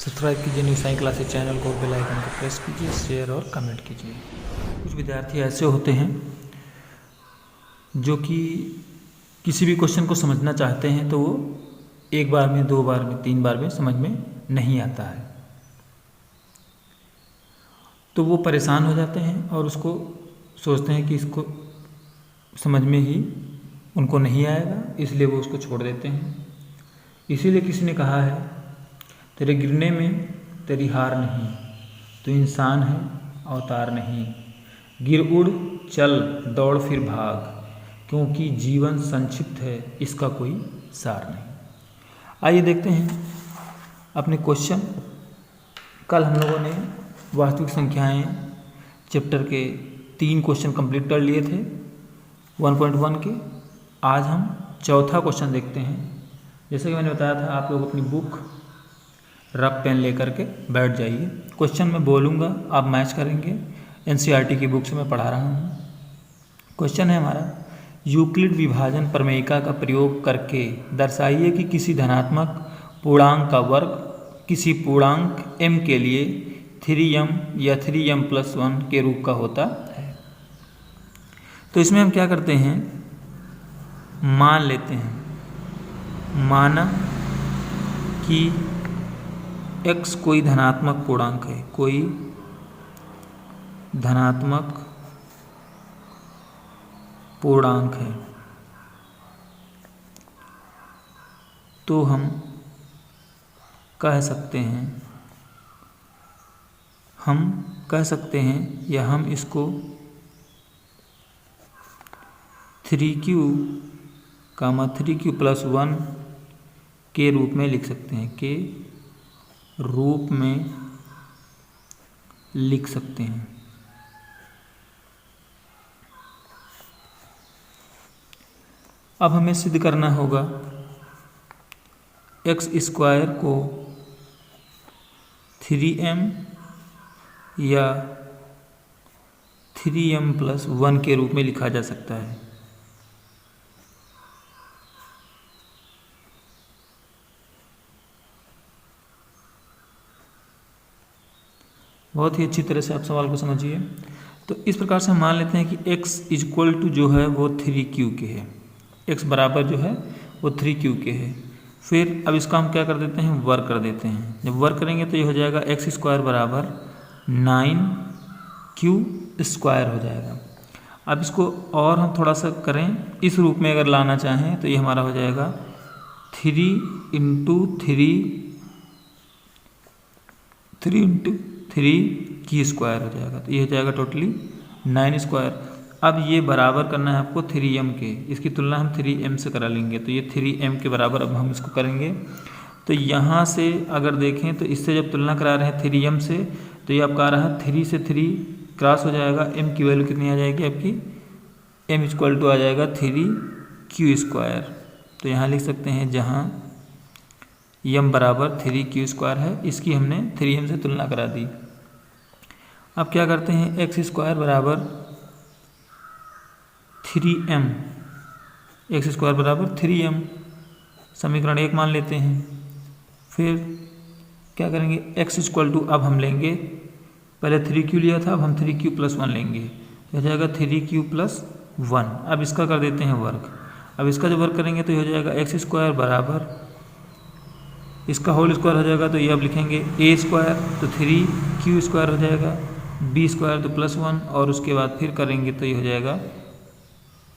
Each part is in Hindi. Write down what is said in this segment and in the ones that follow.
सब्सक्राइब कीजिए न्यू साई क्लासेस चैनल को, बेल आइकन को प्रेस कीजिए, शेयर और कमेंट कीजिए। कुछ विद्यार्थी ऐसे होते हैं जो कि किसी भी क्वेश्चन को समझना चाहते हैं तो वो एक बार में, दो बार में, तीन बार में समझ में नहीं आता है, तो वो परेशान हो जाते हैं और उसको सोचते हैं कि इसको समझ में ही उनको नहीं आएगा, इसलिए वो उसको छोड़ देते हैं। इसीलिए किसी ने कहा है, तेरे गिरने में तेरी हार नहीं, तू इंसान है अवतार नहीं। गिर उड़ चल दौड़ फिर भाग, क्योंकि जीवन संक्षिप्त है इसका कोई सार नहीं। आइए देखते हैं अपने क्वेश्चन। कल हम लोगों ने वास्तविक संख्याएं चैप्टर के 3 क्वेश्चन कंप्लीट कर लिए थे 1.1 के। आज हम चौथा क्वेश्चन देखते हैं। जैसे कि मैंने बताया था, आप लोग अपनी बुक रफ पेन लेकर के बैठ जाइए। क्वेश्चन मैं बोलूँगा, आप मैच करेंगे। एनसीईआरटी की बुक से मैं पढ़ा रहा हूँ। क्वेश्चन है हमारा, यूक्लिड विभाजन प्रमेयिका का प्रयोग करके दर्शाइए कि किसी धनात्मक पूर्णांक का वर्ग किसी पूर्णांक m के लिए 3m या 3m+1 के रूप का होता है। तो इसमें हम क्या करते हैं, मान लेते हैं, माना कि x कोई धनात्मक पूर्णांक है, कोई धनात्मक पूर्णांक है, तो हम कह सकते हैं या हम इसको 3q+1 के रूप में लिख सकते हैं, के रूप में लिख सकते हैं। अब हमें सिद्ध करना होगा x² को 3m या 3m+1 के रूप में लिखा जा सकता है। बहुत ही अच्छी तरह से आप सवाल को समझिए। तो इस प्रकार से हम मान लेते हैं कि x जो है वो 3q के है, x बराबर जो है वो 3q के है। फिर अब इसका हम क्या कर देते हैं, वर्ग कर देते हैं। जब वर्ग करेंगे तो ये हो जाएगा x² बराबर 9q² हो जाएगा। अब इसको और हम थोड़ा सा करें, इस रूप में अगर लाना चाहें तो ये हमारा हो जाएगा 3 × 3q² हो जाएगा। तो ये हो जाएगा टोटली 9²। अब ये बराबर करना है आपको 3m के, इसकी तुलना हम 3m से करा लेंगे, तो ये 3m के बराबर अब हम इसको करेंगे। तो यहाँ से अगर देखें तो इससे जब तुलना करा रहे हैं 3m से, तो ये आपका आ रहा है 3 से 3 क्रॉस हो जाएगा, m की वैल्यू कितनी आ जाएगी आपकी, m = आ जाएगा 3q²। तो यहाँ लिख सकते हैं, जहाँ m बराबर 3q² है, इसकी हमने 3m से तुलना करा दी। अब क्या करते हैं, x² बराबर 3m, x² बराबर 3m, समीकरण 1 मान लेते हैं। फिर क्या करेंगे, x अब हम लेंगे, पहले 3q लिया था, अब हम 3q+1 लेंगे, हो जाएगा 3q+1। अब इसका कर देते हैं वर्ग। अब इसका जो वर्ग करेंगे तो ये हो जाएगा x² बराबर, इसका होल स्क्वायर हो जाएगा, तो ये अब लिखेंगे a² तो 3q² हो जाएगा, b² तो +1, और उसके बाद फिर करेंगे तो ये हो जाएगा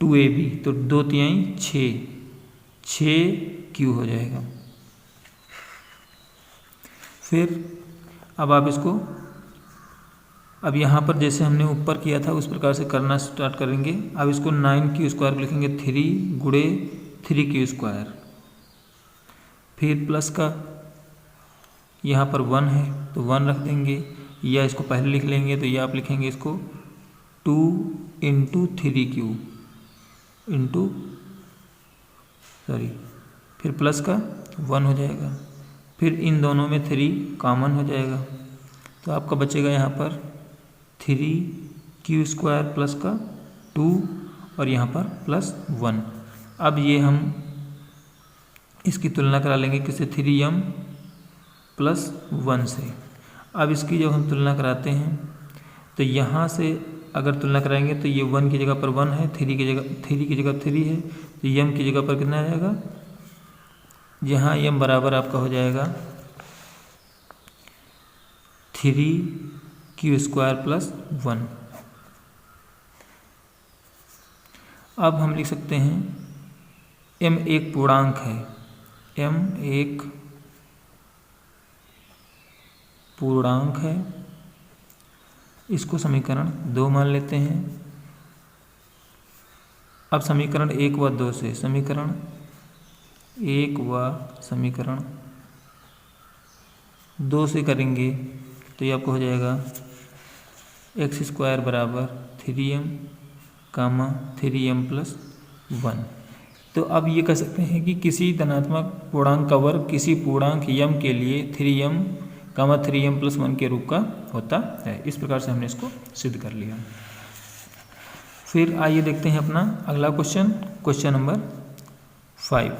2ab, तो 2 × 3 6q हो जाएगा। फिर अब आप इसको, अब यहाँ पर जैसे हमने ऊपर किया था उस प्रकार से करना स्टार्ट करेंगे। अब इसको 9q² लिखेंगे, 3 × 3q², फिर प्लस का यहाँ पर 1 है तो 1 रख देंगे, या इसको पहले लिख लेंगे, तो ये आप लिखेंगे इसको 2 × 3q फिर प्लस का 1 हो जाएगा, फिर इन दोनों में 3 कॉमन हो जाएगा, तो आपका बचेगा यहाँ पर 3q² प्लस का 2 और यहाँ पर +1। अब ये हम इसकी तुलना करा लेंगे किससे, 3m +1 से। अब इसकी जब हम तुलना कराते हैं तो यहाँ से अगर तुलना कराएंगे तो ये 1 की जगह पर 1 है, 3 की जगह 3 है, तो m की जगह पर कितना आ जाएगा, यहाँ m बराबर आपका हो जाएगा 3q² + 1। अब हम लिख सकते हैं m एक पूर्णांक है, m एक पूर्णांक है, इसको समीकरण 2 मान लेते हैं। अब समीकरण 1 व 2 से, समीकरण 1 व समीकरण 2 से करेंगे तो ये आपको हो जाएगा x² बराबर 3m, 3m + 1। तो अब ये कह सकते हैं कि किसी धनात्मक पूर्णांक का वर्ग किसी पूर्णांक m के लिए 3m, 3m + 1 के रूप का होता है। इस प्रकार से हमने इसको सिद्ध कर लिया। फिर आइए देखते हैं अपना अगला क्वेश्चन नंबर 5।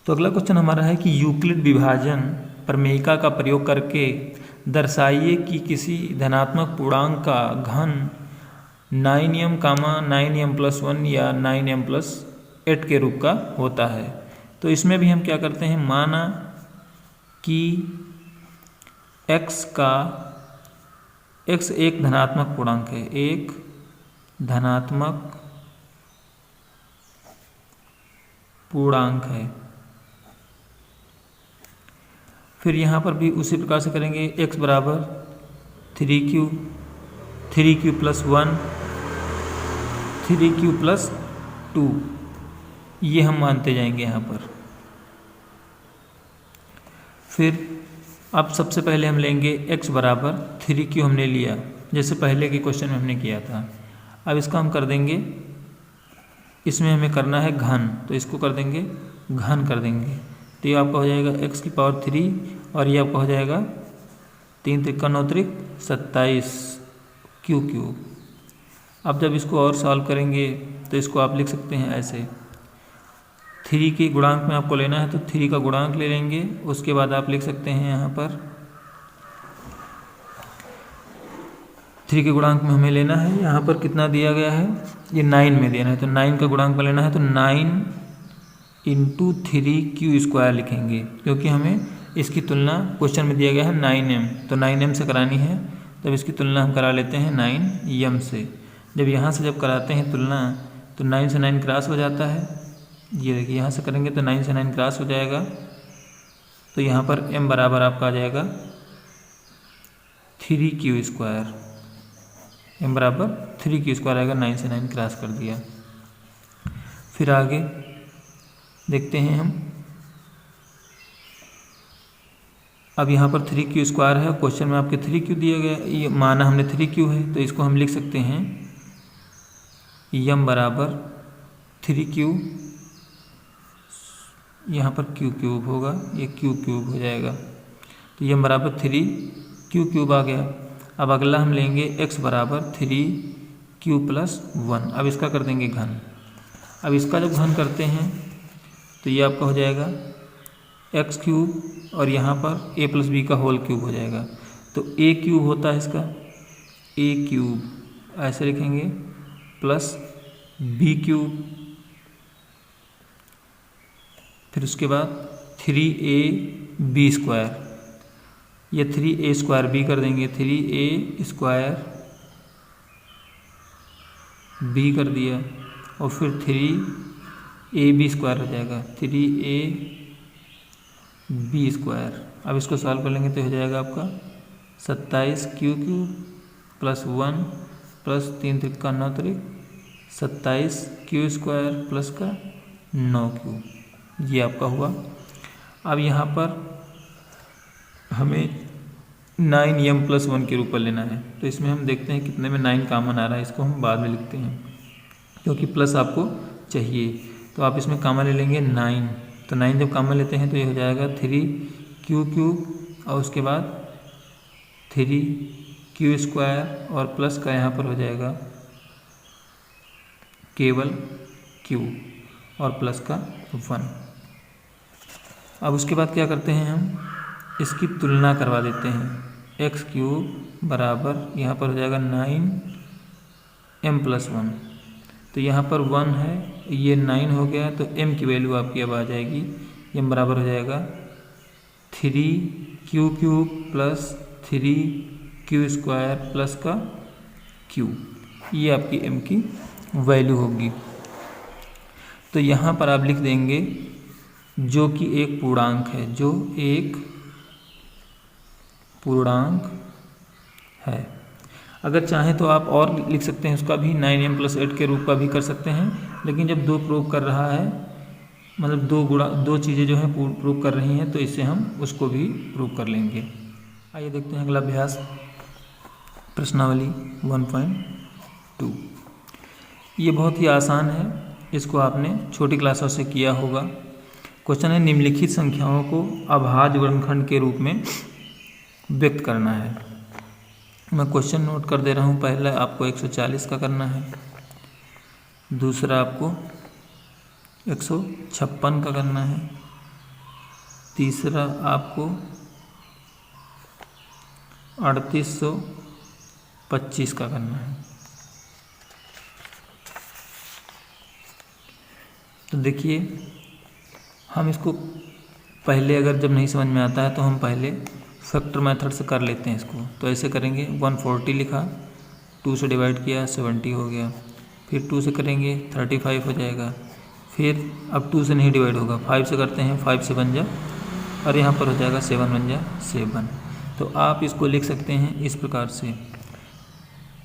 तो अगला क्वेश्चन हमारा है कि यूक्लिड विभाजन प्रमेयिका का प्रयोग करके दर्शाइए कि किसी धनात्मक पूर्णांक का घन 9m, 9m + 1 या 9m + 8 के रूप का होता है। तो इसमें भी हम क्या करते हैं, माना कि x एक धनात्मक पूर्णांक है, एक धनात्मक पूर्णांक है। फिर यहाँ पर भी उसी प्रकार से करेंगे, x बराबर 3q + 1, 3q + 2, ये हम मानते जाएंगे यहाँ पर। फिर अब सबसे पहले हम लेंगे x बराबर 3q, हमने लिया जैसे पहले के क्वेश्चन में हमने किया था। अब इसका हम कर देंगे, इसमें हमें करना है घन, तो इसको कर देंगे घन कर देंगे। तो ये आपका हो जाएगा x⁻³ और ये आपका हो जाएगा 3 × 9 = 27 q³। अब जब इसको और सॉल्व करेंगे तो इसको आप लिख सकते हैं ऐसे, 3 के गुणांक में आपको लेना है तो 3 का गुणांक ले लेंगे। उसके बाद आप लिख सकते हैं यहाँ पर 3 के गुणांक में हमें लेना है, यहाँ पर कितना दिया गया है, ये 9 में देना है, तो 9 का गुणांक में लेना है तो 9 × 3q² लिखेंगे, क्योंकि हमें इसकी तुलना क्वेश्चन में दिया गया है 9m, तो 9m से करानी है। तब इसकी तुलना हम करा लेते हैं 9m से। जब यहाँ से जब कराते हैं तुलना तो 9 से 9 क्रॉस हो जाता है, ये देखिए यहाँ से करेंगे तो 9 से 9 क्रॉस हो जाएगा। तो यहाँ पर m बराबर आपका आ जाएगा 3q², m बराबर 3q² आएगा, 9 से 9 क्रॉस कर दिया। फिर आगे देखते हैं हम, अब यहाँ पर 3q² है, क्वेश्चन में आपके 3q दिया गया, ये माना हमने 3q है, तो इसको हम लिख सकते हैं m बराबर 3q, यहाँ पर q³ होगा, ये q³ हो जाएगा, तो m बराबर 3q³ आ गया। अब अगला हम लेंगे x बराबर 3q + 1। अब इसका कर देंगे घन। अब इसका जब घन करते हैं तो ये आपका हो जाएगा x³ और यहाँ पर a + b का होल क्यूब हो जाएगा, तो a³ होता है इसका, a³ ऐसे लिखेंगे प्लस b³, फिर उसके बाद 3ab², ये 3a² कर देंगे, 3a² कर दिया और फिर 3ab² हो जाएगा, 3ab²। अब इसको सॉल्व कर लेंगे तो हो जाएगा आपका 27q³ + 1 + 3 × 9 = 27q² + का 9q, ये आपका हुआ। अब यहाँ पर हमें 9m + 1 के रूप में लेना है, तो इसमें हम देखते हैं कितने में 9 कॉमन आ रहा है, इसको हम बाद में लिखते हैं क्योंकि प्लस आपको चाहिए। तो आप इसमें कॉमन ले लेंगे 9, तो 9 जब कॉमन लेते हैं तो ये हो जाएगा 3q³ और उसके बाद 3q² और प्लस का यहाँ पर हो जाएगा केवल q और प्लस का 1। अब उसके बाद क्या करते हैं हम, इसकी तुलना करवा देते हैं। एक्स क्यूब बराबर यहाँ पर हो जाएगा 9m+1। तो यहाँ पर 1 है, ये 9 हो गया, तो m की वैल्यू आपकी अब आ जाएगी। m बराबर हो जाएगा 3q³ प्लस 3q² प्लस का q। ये आपकी m की वैल्यू होगी। तो यहाँ पर आप लिख देंगे जो कि एक पूर्णांक है, जो एक पूर्णांक है। अगर चाहें तो आप और लिख सकते हैं, उसका भी 9m+8 के रूप का भी कर सकते हैं, लेकिन जब 2 प्रूव कर रहा है, मतलब 2 चीज़ें जो हैं प्रूव कर रही हैं, तो इससे हम उसको भी प्रूव कर लेंगे। आइए देखते हैं अगला अभ्यास, प्रश्नावली 1.2। ये बहुत ही आसान है, इसको आपने छोटी क्लासों से किया होगा। क्वेश्चन है निम्नलिखित संख्याओं को अभाज्य वर्गखंड के रूप में व्यक्त करना है। मैं क्वेश्चन नोट कर दे रहा हूँ। पहला आपको 140 का करना है, दूसरा आपको 156 का करना है, तीसरा आपको 3825 का करना है। तो देखिए, हम इसको पहले अगर जब नहीं समझ में आता है तो हम पहले फैक्टर मेथड से कर लेते हैं इसको। तो ऐसे करेंगे, 140 लिखा, 2 से डिवाइड किया 70 हो गया, फिर 2 से करेंगे 35 हो जाएगा, फिर अब 2 से नहीं डिवाइड होगा, 5 से करते हैं, 5 से बन जा, और यहाँ पर हो जाएगा 7 बन जा 7। तो आप इसको लिख सकते हैं इस प्रकार से,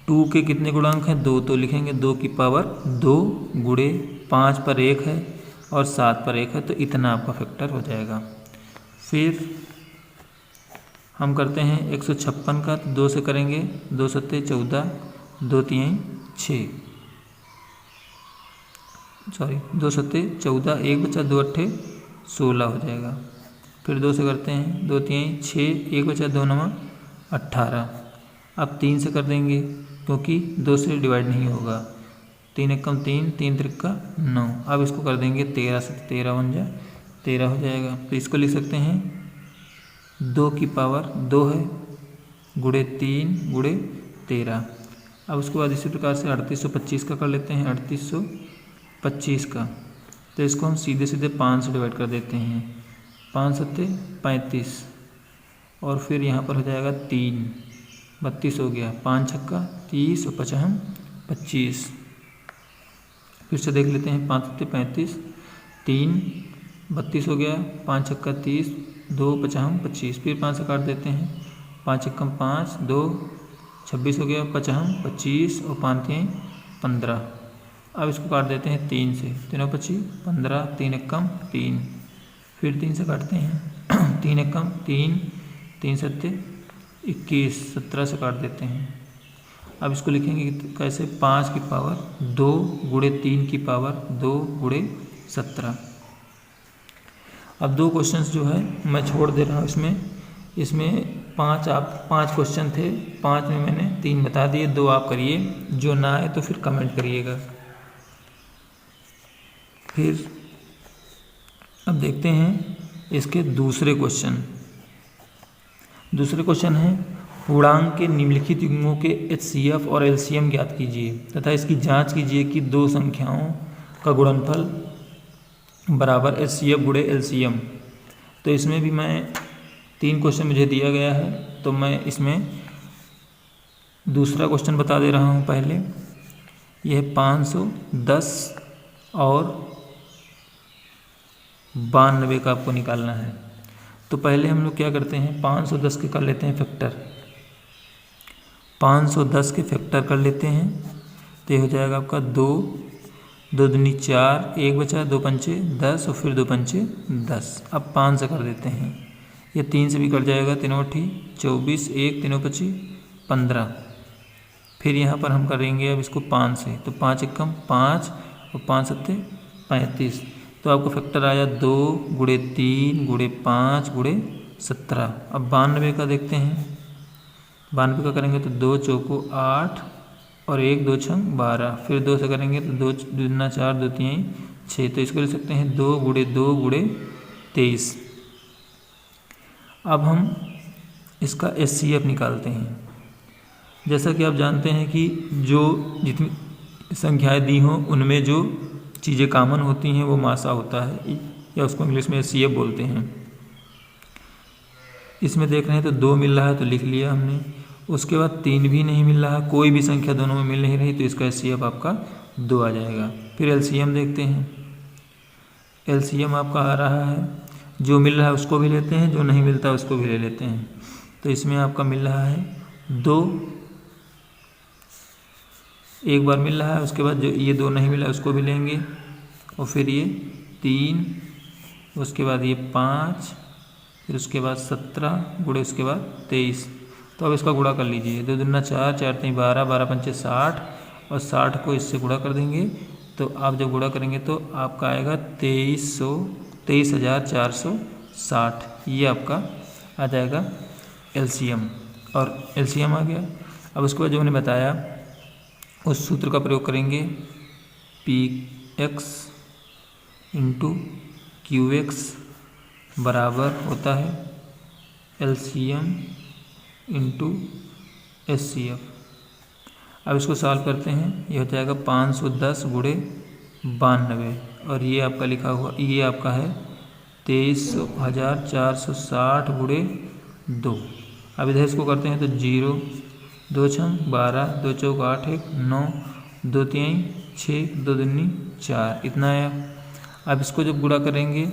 2 के कितने गुणांक हैं, 2, तो लिखेंगे 2 की पावर 2 गुणे 5 पर 1 है और 7 पर 1 है, तो इतना आपका फैक्टर हो जाएगा। फिर हम करते हैं 156 का, तो 2 से करेंगे, 2 सत्ते 14, 2 तिहाई 6, सॉरी 2 सत्ते 14, 1 बचा 2 अट्ठे 16 हो जाएगा। फिर 2 से करते हैं, 2 तिहाई 6, 1 बचा 2 नवा 18। अब 3 से कर देंगे, क्योंकि 2 से डिवाइड नहीं होगा, 3 एकम 3, 3 त्रिक्का 9। अब इसको कर देंगे 13 से, 13 बन जा 13 हो जाएगा। तो इसको लिख सकते हैं 2 की पावर 2 है गुणे 3 गुणे 13। अब उसके बाद इसी प्रकार से 3825 का कर लेते हैं, 3825 का। तो इसको हम सीधे सीधे 5 से डिवाइड कर देते हैं, 5 सत्ते 35, और फिर यहाँ पर हो जाएगा 3, 32 हो गया, 5 छक्का 30 और 55 25। फिर से देख लेते हैं, 5 सत्ते 35, 3 32 हो गया, 5 छक्का 30, 2 55 25। फिर 5 से काट देते हैं, 5 एकम 5, 2 26 हो गया, 55 25 और 5 3 15। अब इसको काट देते हैं 3 से, 3 25 15, 3 एकम 3। फिर 3 से काटते हैं, 3 एकम 3, 3 सत्ते 21, 17 से काट देते हैं। अब इसको लिखेंगे कैसे, 5 की पावर 2 गुणे 3 की पावर 2 गुणे 17। अब 2 क्वेश्चंस जो है मैं छोड़ दे रहा हूँ इसमें 5 क्वेश्चन थे, 5 में मैंने 3 बता दिए, 2 आप करिए, जो ना आए तो फिर कमेंट करिएगा। फिर अब देखते हैं इसके दूसरे क्वेश्चन है, पूर्णांक के निम्नलिखित युग्मों के HCF और LCM ज्ञात कीजिए तथा इसकी जांच कीजिए कि 2 संख्याओं का गुणनफल बराबर HCF गुणे LCM। तो इसमें भी मैं 3 क्वेश्चन मुझे दिया गया है, तो मैं इसमें दूसरा क्वेश्चन बता दे रहा हूँ। पहले यह 510 और 92 का आपको निकालना है। तो पहले हम लोग क्या करते हैं, 510 के कर लेते हैं फैक्टर, 510 के फैक्टर कर लेते हैं। तो ये हो जाएगा आपका 2, 2 दूनी 4, 1 बचा, 2 पंचे 10 और फिर 2 पंचे 10। अब 5 से कर देते हैं, ये 3 से भी कट जाएगा, 3 अठी 24, 1 3 25 15। फिर यहाँ पर हम करेंगे अब इसको 5 से, तो 5 एकम 5 और 5 सत्ते 35। तो आपको फैक्टर आया 2 गुणे 3 गुणे 5 गुणे 17। अब 92 का देखते हैं, 92 का करेंगे तो 2 चौको 8 और 1 2 छंग 12। फिर 2 से करेंगे तो 2 दूना 4, 2 तिहाई 6। तो इसको ले सकते हैं 2 गुणे 2 गुणे 23। अब हम इसका HCF निकालते हैं। जैसा कि आप जानते हैं कि जो जितनी संख्याएं दी हों उनमें जो चीज़ें कॉमन होती हैं वो मासा होता है, या उसको इंग्लिश में HCF बोलते हैं। इसमें देख रहे हैं तो 2 मिल रहा है तो लिख लिया हमने। उसके बाद 3 भी नहीं मिल रहा, कोई भी संख्या दोनों में मिल नहीं रही, तो इसका HCF आपका 2 आ जाएगा। फिर LCM देखते हैं। LCM आपका आ रहा है, जो मिल रहा है उसको भी लेते हैं, जो नहीं मिलता उसको भी ले लेते हैं। तो इसमें आपका मिल रहा है 2, एक बार मिल रहा है, उसके बाद जो ये 2 नहीं मिला उसको भी लेंगे, और फिर ये 3, उसके बाद ये 5, फिर उसके बाद 17 गुणे उसके बाद 23। तो अब इसका गुणा कर लीजिए, 2 दूना 4, 4 3 12, 12 पंचे 60, और 60 को इससे गुणा कर देंगे। तो आप जब गुणा करेंगे तो आपका आएगा 23,460। ये आपका आ जाएगा LCM, और LCM आ गया। अब उसके बाद जो मैंने बताया उस सूत्र का प्रयोग करेंगे, PX × QX बराबर होता है LCM × HCF। अब इसको सॉल्व करते हैं, ये हो जाएगा 510 गुणे 92, और ये आपका लिखा हुआ, ये आपका है 23,460 गुणे 2। अब इधर इसको करते हैं तो 0, 2 छम 12, 2 चौक 8, 1 9, 2 3 6, 2 दूनी 4, इतना आया। अब इसको जब गुणा करेंगे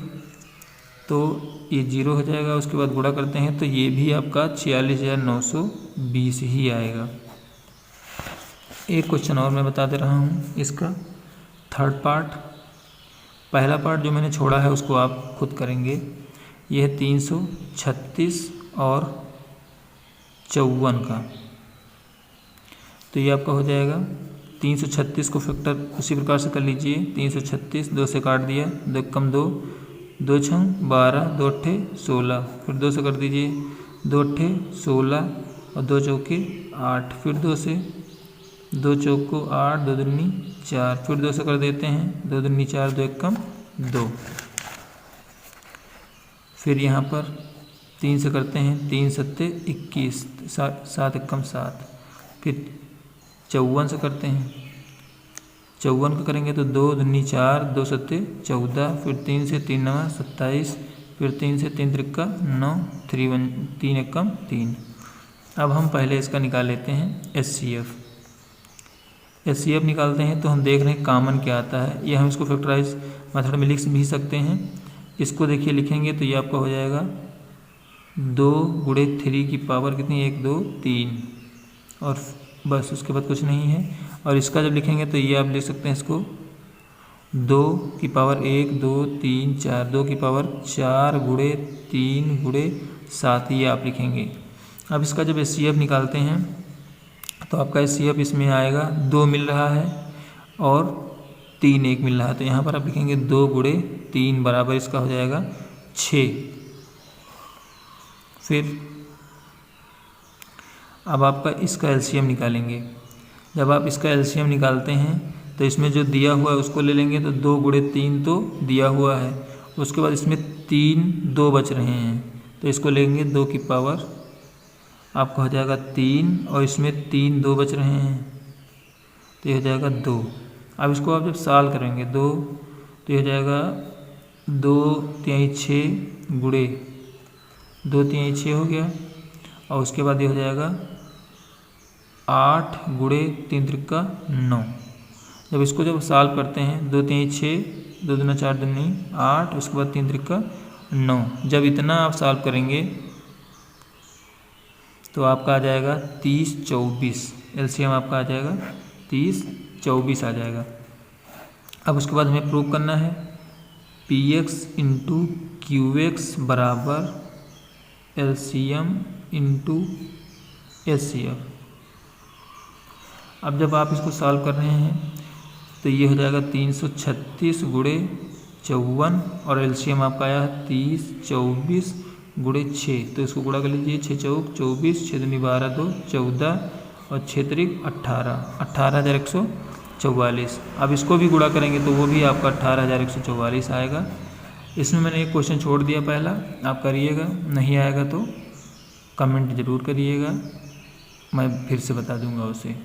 तो ये 0 हो जाएगा। उसके बाद गुणा करते हैं तो ये भी आपका 46,920 ही आएगा। एक क्वेश्चन और मैं बता दे रहा हूँ इसका थर्ड पार्ट। पहला पार्ट जो मैंने छोड़ा है उसको आप खुद करेंगे। यह है 336 और 54 का, तो ये आपका हो जाएगा 336 को फैक्टर उसी प्रकार से कर लीजिए। 336 2 से काट दिया, 2 कम 2, 2 छम 12, 2 अट्ठे 16, फिर 2 से कर दीजिए, 2 अट्ठे 16 और 2 चौके 8, फिर 2 से, 2 चौक को 8, 2 दूनी 4, फिर 2 से कर देते हैं, 2 दूनी 4, 2 एक कम 2, फिर यहाँ पर 3 से करते हैं, 3 सत्ते 21, 7 एक कम 7, फिर 54 से करते हैं, 54 का करेंगे तो 2 दूनी 4, 2 सत्ते 14, फिर 3 से 3 नवा 27, फिर 3 से 3 त्रिक्का 9, 3 एक कम 3। अब हम पहले इसका निकाल लेते हैं HCF निकालते हैं तो हम देख रहे हैं कॉमन क्या आता है। ये हम इसको फैक्टराइज मेथड में लिख भी सकते हैं। इसको देखिए लिखेंगे तो ये आपका हो जाएगा 2 गुणे 3 की पावर कितनी, 1 2 3, और बस उसके बाद कुछ नहीं है। और इसका जब लिखेंगे तो ये आप लिख सकते हैं इसको 2 की पावर 1 2 3 4, 2 की पावर 4 गुणे 3 गुणे 7, ये आप लिखेंगे। अब इसका जब HCF निकालते हैं तो आपका HCF इसमें आएगा 2 मिल रहा है और 3 एक मिल रहा है, तो यहाँ पर आप लिखेंगे 2 गुणे 3 बराबर इसका हो जाएगा 6। फिर अब आपका इसका LCM निकालेंगे। जब आप इसका LCM निकालते हैं तो इसमें जो दिया हुआ है उसको ले लेंगे, तो 2 गुणे 3 तो दिया हुआ है, उसके बाद इसमें 3 2 बच रहे हैं तो इसको लेंगे 2 की पावर आपका हो जाएगा 3, और इसमें 3 2 बच रहे हैं तो ये हो जाएगा 2। अब इसको आप जब सॉल्व करेंगे 2 तो ये हो जाएगा 2 3 6 गुणे 2 3 6 हो गया, और उसके बाद ये हो जाएगा 8 गुणे 3 त्रिक्का 9। जब इसको जब सॉल्व करते हैं 2 3 6, 2 दूना 4 दूनी 8, उसके बाद 3 त्रिक्का 9, जब इतना आप सॉल्व करेंगे तो आपका आ जाएगा 30 24। LCM आपका आ जाएगा 30 24 आ जाएगा। अब उसके बाद हमें प्रूव करना है PX × QX बराबर LCM × HCF। अब जब आप इसको सॉल्व कर रहे हैं तो ये हो जाएगा 336 गुणे 54, और LCM आपका आया 30 24 गुणे 6, तो इसको गुणा कर लीजिए, 6 चौक 24, 6 दूनी 12 2 14, और 6 त्रिक 18, 18,144। अब इसको भी गुणा करेंगे तो वो भी आपका 18,144 आएगा। इसमें मैंने एक क्वेश्चन छोड़ दिया पहला, आप करिएगा, नहीं आएगा तो कमेंट ज़रूर करिएगा, मैं फिर से बता दूंगा उसे।